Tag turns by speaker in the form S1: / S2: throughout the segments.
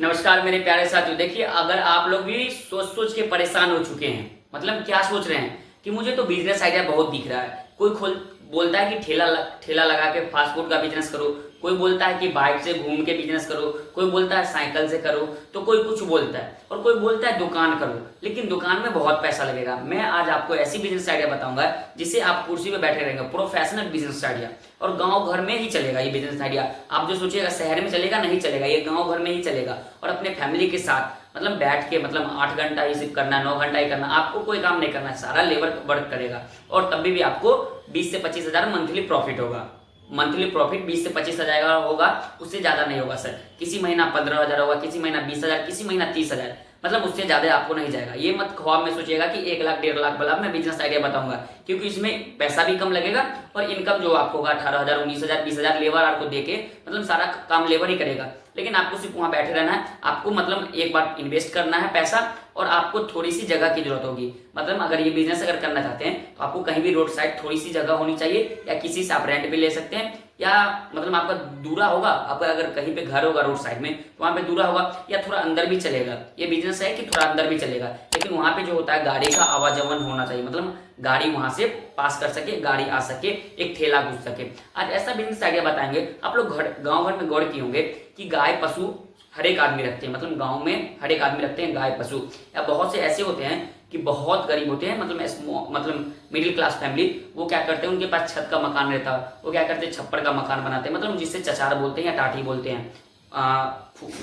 S1: नमस्कार मेरे प्यारे साथियों। देखिए, अगर आप लोग भी सोच सोच के परेशान हो चुके हैं, मतलब क्या सोच रहे हैं कि मुझे तो बिजनेस आइडिया बहुत दिख रहा है। कोई खोल बोलता है कि ठेला लगा के फास्ट फूड का बिजनेस करो, कोई बोलता है कि बाइक से घूम के बिजनेस करो, कोई बोलता है साइकिल से करो, तो कोई कुछ बोलता है और कोई बोलता है दुकान करो, लेकिन दुकान में बहुत पैसा लगेगा। मैं आज आपको ऐसी बिजनेस आइडिया बताऊंगा जिससे आप कुर्सी पे बैठे रहेंगे, प्रोफेशनल बिजनेस आइडिया, और गांव घर में ही चलेगा ये बिजनेस आइडिया। आप जो सोचिएगा शहर में चलेगा, नहीं चलेगा, ये गांव घर में ही चलेगा। और अपने फैमिली के साथ मतलब बैठ के, मतलब 8 घंटा ही सिर्फ करना, 9 घंटा ही करना, आपको कोई काम नहीं करना, सारा लेबर वर्क करेगा और तब भी आपको 20 से 25 हजार मंथली प्रॉफिट होगा। मंथली प्रॉफिट 20 से 25 हजार होगा, उससे ज्यादा नहीं होगा सर। किसी महीना 15,000 होगा, किसी महीना 20,000, किसी महीना 30,000, मतलब उससे ज्यादा आपको नहीं जाएगा। ये मत ख्वाब में सोचिएगा कि 1 लाख 1.5 लाख वाला मैं बिजनेस आइडिया बताऊंगा, क्योंकि इसमें पैसा भी कम लगेगा और इनकम जो आपको होगा 18,000, 19,000, 20,000 लेबर आपको देके, मतलब सारा काम लेबर ही करेगा। लेकिन आपको सिर्फ वहां बैठे रहना है। आपको मतलब एक बार इन्वेस्ट करना है पैसा, और आपको थोड़ी सी जगह की जरूरत होगी। मतलब अगर ये बिजनेस अगर करना चाहते हैं तो आपको कहीं भी रोड साइड थोड़ी सी जगह होनी चाहिए, या किसी से आप रेंट पे ले सकते हैं, या मतलब आपका दूरा होगा, आपका अगर कहीं पे घर होगा रोड साइड में तो वहां पे दूरा होगा, या थोड़ा अंदर भी चलेगा। ये बिजनेस है कि थोड़ा अंदर भी चलेगा, लेकिन वहां पे जो होता है गाड़ी का आवाजावन होना चाहिए, मतलब गाड़ी वहां से पास कर सके, गाड़ी आ सके, एक ठेला घुस सके। आज ऐसा बिजनेस आइडिया बताएंगे। आप लोग गाँव घर में गौर किए होंगे कि गाय पशु हर एक आदमी रखते हैं, मतलब गांव में हर एक आदमी रखते हैं गाय पशु। या बहुत से ऐसे होते हैं कि बहुत गरीब होते हैं, मतलब मिडिल क्लास फैमिली, वो क्या करते हैं, उनके पास छत का मकान रहता है, वो क्या करते हैं, छप्पर का मकान बनाते हैं, मतलब जिसे चचार बोलते हैं या टाटी बोलते हैं।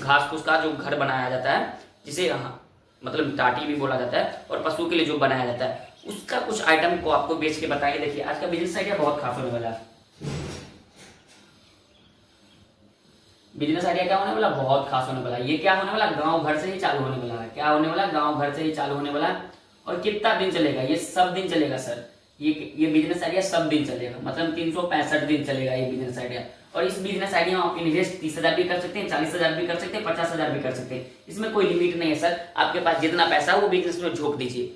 S1: घास फूस का जो घर बनाया जाता है, जिसे मतलब टाटी भी बोला जाता है, और पशु के लिए जो बनाया जाता है, उसका कुछ आइटम को आपको बेच के बताएंगे। देखिए, आज का बिजनेस आइडिया बहुत खास होने वाला है। बिजनेस आइडिया क्या होने वाला, बहुत खास होने वाला है। ये क्या होने वाला, गांव घर से ही चालू होने वाला है। क्या होने वाला, गांव घर से ही चालू होने वाला है। और कितना दिन चलेगा, ये सब दिन चलेगा सर। ये बिजनेस आइडिया सब दिन चलेगा, मतलब 365 दिन चलेगा ये बिजनेस आइडिया। और इस बिजनेस आइडिया में आप इन्वेस्ट 30,000 भी कर सकते हैं, 40,000 भी कर सकते हैं, 50,000 भी कर सकते हैं। इसमें कोई लिमिट नहीं है सर। आपके पास जितना पैसा है वो बिजनेस में झोंक दीजिए।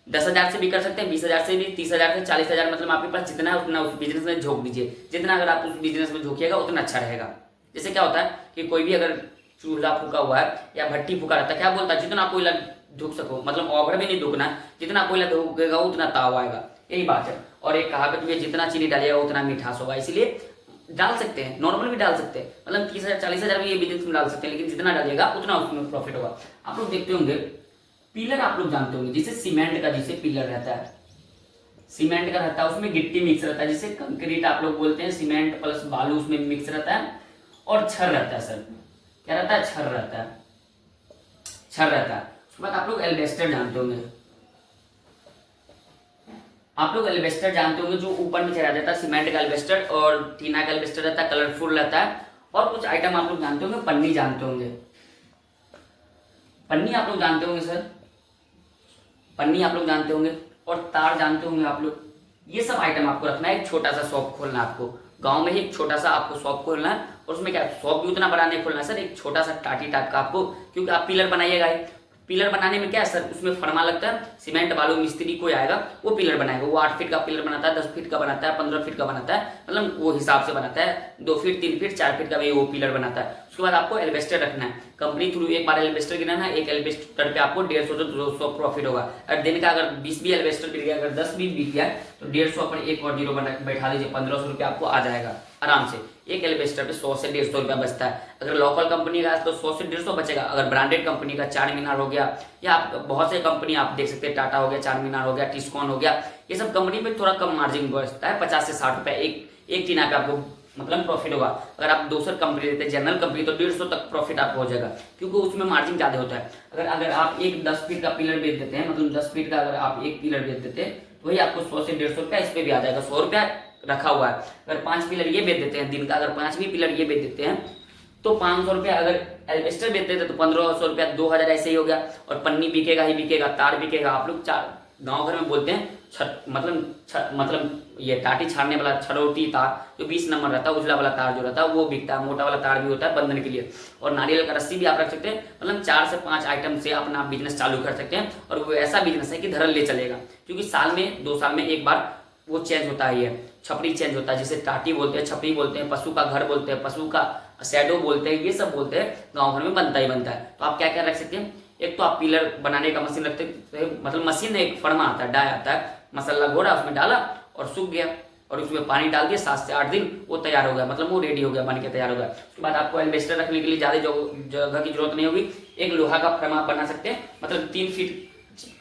S1: 10,000 से भी कर सकते हैं, 20,000 से भी, 30,000 से 40,000, मतलब आपके पास जितना है उतना उस बिजनेस में झोंक दीजिए। जितना अगर आप उस बिजनेस में झोंकिएगा उतना अच्छा रहेगा। जैसे क्या होता है कि कोई भी अगर चूल्हा फूका हुआ है या भट्टी फूका रहता है, क्या बोलता है, जितना कोयला धुक सको, मतलब ओवर में नहीं धुकना, जितना कोयला धुकेगा उतना ताव आएगा, यही बात है। और एक कहावत भी है, जितना चीनी डालिएगा उतना मिठास होगा। इसलिए डाल सकते हैं, नॉर्मल भी डाल सकते हैं, मतलब 30,000 40,000 भी ये बिजनेस में डाल सकते हैं, लेकिन जितना डालिएगा उतना उसमें प्रॉफिट होगा। आप लोग देखते होंगे पिलर, आप लोग जानते होंगे, जिसे सीमेंट का जिसे पिलर रहता है, सीमेंट का रहता है, उसमें गिट्टी मिक्स रहता है, जिसे कंक्रीट आप लोग बोलते हैं, सीमेंट प्लस बालू उसमें मिक्स रहता है, और छर रहता है सर। क्या रहता है, छर रहता है, छर रहता है। उसके बाद आप लोग एल्वेस्टर जानते होंगे, आप लोग एल्वेस्टर जानते होंगे, जो ऊपर में चढ़ा जाता है, सीमेंट का एल्वेस्टर और टीना का एल्वेस्टर रहता है, कलरफुल रहता है। और कुछ आइटम आप लोग जानते होंगे, पन्नी जानते होंगे, पन्नी आप लोग जानते होंगे सर, पन्नी आप लोग जानते होंगे, और तार जानते होंगे आप लोग। ये सब आइटम आपको रखना है। एक छोटा सा शॉप खोलना है आपको, गांव में ही एक छोटा सा आपको शॉप खोलना है। और उसमें क्या, शॉप भी उतना बड़ा नहीं खोलना है सर, एक छोटा सा टाटी टाइप का आपको, क्योंकि आप पिलर बनाइएगा। पिलर बनाने में क्या है सर, उसमें फरमा लगता है, सीमेंट बालू मिस्त्री कोई आएगा वो पिलर बनाएगा। वो 8 फीट का पिलर बनाता है, 10 फीट का बनाता है, 15 फीट का बनाता है, मतलब वो हिसाब से बनाता है। 2 फीट 3 फीट 4 फीट का भी वो पिलर बनाता है। उसके बाद आपको एल्वेस्टर रखना है, कंपनी थ्रू एक बार एल्वेस्टर गिराना है। एक एल्वेस्टर पे आपको 150 से 200 प्रॉफिट होगा। और दिन का अगर 20 भी एल्वेस्टर बिक गया, अगर 10 भी बिक गया, तो 150 पर एक और जीरो बैठा दीजिए, 1,500 रुपया आपको आ जाएगा आराम से। एक एल्वेस्टर पे 100 से 150 रुपया बचता है। अगर लोकल कंपनी का तो 100 से 150 बचेगा। अगर ब्रांडेड कंपनी का, चार मीनार हो गया, या आप बहुत से कंपनी आप देख सकते हैं, टाटा हो गया, चार मीनार हो गया, टिस्कॉन हो गया, ये सब कंपनी में थोड़ा कम मार्जिन बचता है, 50 से 60 रुपया एक टीना पे आपको मतलब प्रॉफिट होगा। अगर आप दूसर कंपनी लेते हैं, जनरल कंपनी, तो 150 तक प्रॉफिट आपको हो जाएगा, क्योंकि उसमें मार्जिन ज्यादा होता है। अगर आप एक 10 फीट का पिलर बेच देते हैं, मतलब 10 फीट का अगर आप एक पिलर बेच देते हैं, तो वही आपको 100 से 150 रुपया इस पे भी आ जाएगा। 100 रुपया रखा हुआ है। अगर 5 पिलर ये बेच देते हैं दिन का, अगर 5 भी पिलर ये बेच देते हैं, तो 500 रुपया। अगर एल्वेस्टर बेचते थे तो 1,500 रुपया, 2,000 ऐसे ही हो गया। और पन्नी बिकेगा ही बिकेगा, तार बिकेगा। आप लोग गाँव घर में बोलते हैं छत, मतलब ये टाटी छाड़ने वाला छड़ौती तार, जो 20 नंबर रहता है, उजला वाला तार जो रहता है वो बिकता है। मोटा वाला तार भी होता है बंधन के लिए। और नारियल का रस्सी भी आप रख सकते हैं। मतलब 4 से 5 आइटम से अपना बिजनेस चालू कर सकते हैं। और वो ऐसा बिजनेस है कि धरल ले चलेगा, क्योंकि साल में 2 साल में एक बार वो चेंज होता है, ये छपरी चेंज होता है, जिसे टाटी बोलते हैं, छपरी बोलते हैं, पशु का घर बोलते हैं, पशु का शैडो बोलते हैं, ये सब बोलते हैं, गाँव भर में बनता ही बनता है। तो आप क्या क्या रख सकते हैं, एक तो आप पिलर बनाने का मशीन रखते हैं, मतलब मशीन एक फर्मा आता है, डाई आता है, मसाला घोड़ा उसमें डाला और सूख गया, और उसमें पानी डाल दिया, 7 से 8 दिन वो तैयार हो गया, मतलब वो रेडी हो गया, बन के तैयार हो गया। उसके बाद आपको एल्वेस्टर रखने के लिए ज़्यादा जगह की जरूरत नहीं होगी। एक लोहा का फर्मा आप बना सकते हैं, मतलब 3 फीट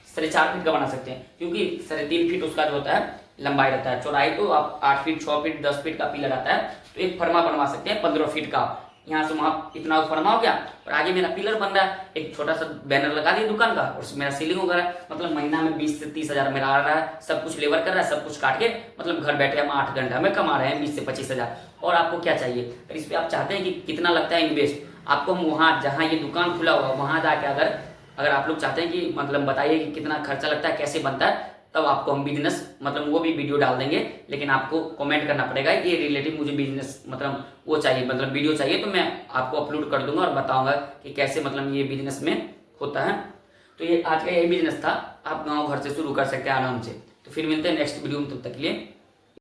S1: 4.5 फीट का बना सकते हैं, क्योंकि 3.5 फीट उसका जो होता है लंबाई रहता है, चौड़ाई तो आप 8 फीट 6 फीट 10 फीट का पिलर आता है, तो एक फर्मा बनवा सकते हैं 15 फीट का। यहाँ से वहाँ इतना फर्मा हो गया, और आगे मेरा पिलर बन रहा है, एक छोटा सा बैनर लगा दिया दुकान का, और मेरा सीलिंग हो रहा है, मतलब महीना में 20 से 30 हज़ार मेरा आ रहा है, सब कुछ लेबर कर रहा है, सब कुछ काट के, मतलब घर बैठे हम 8 घंटा में कमा रहे हैं 20 से 25 हज़ार। और आपको क्या चाहिए, अगर इस पर आप चाहते हैं कि कितना लगता है इन्वेस्ट, आपको हम वहाँ जहाँ ये दुकान खुला हुआ वहाँ जाके अगर आप लोग चाहते हैं कि मतलब बताइए कि कितना खर्चा लगता है, कैसे बनता है, तब आपको हम बिजनेस मतलब वो भी वीडियो डाल देंगे, लेकिन आपको कमेंट करना पड़ेगा ये रिलेटिव मुझे बिजनेस मतलब वो चाहिए, मतलब वीडियो चाहिए, तो मैं आपको अपलोड कर दूंगा और बताऊंगा कि कैसे मतलब ये बिजनेस में होता है। तो ये आज का यही बिजनेस था, आप गाँव घर से शुरू कर सकते हैं आराम से। तो फिर मिलते हैं नेक्स्ट वीडियो में, तब तक के लिए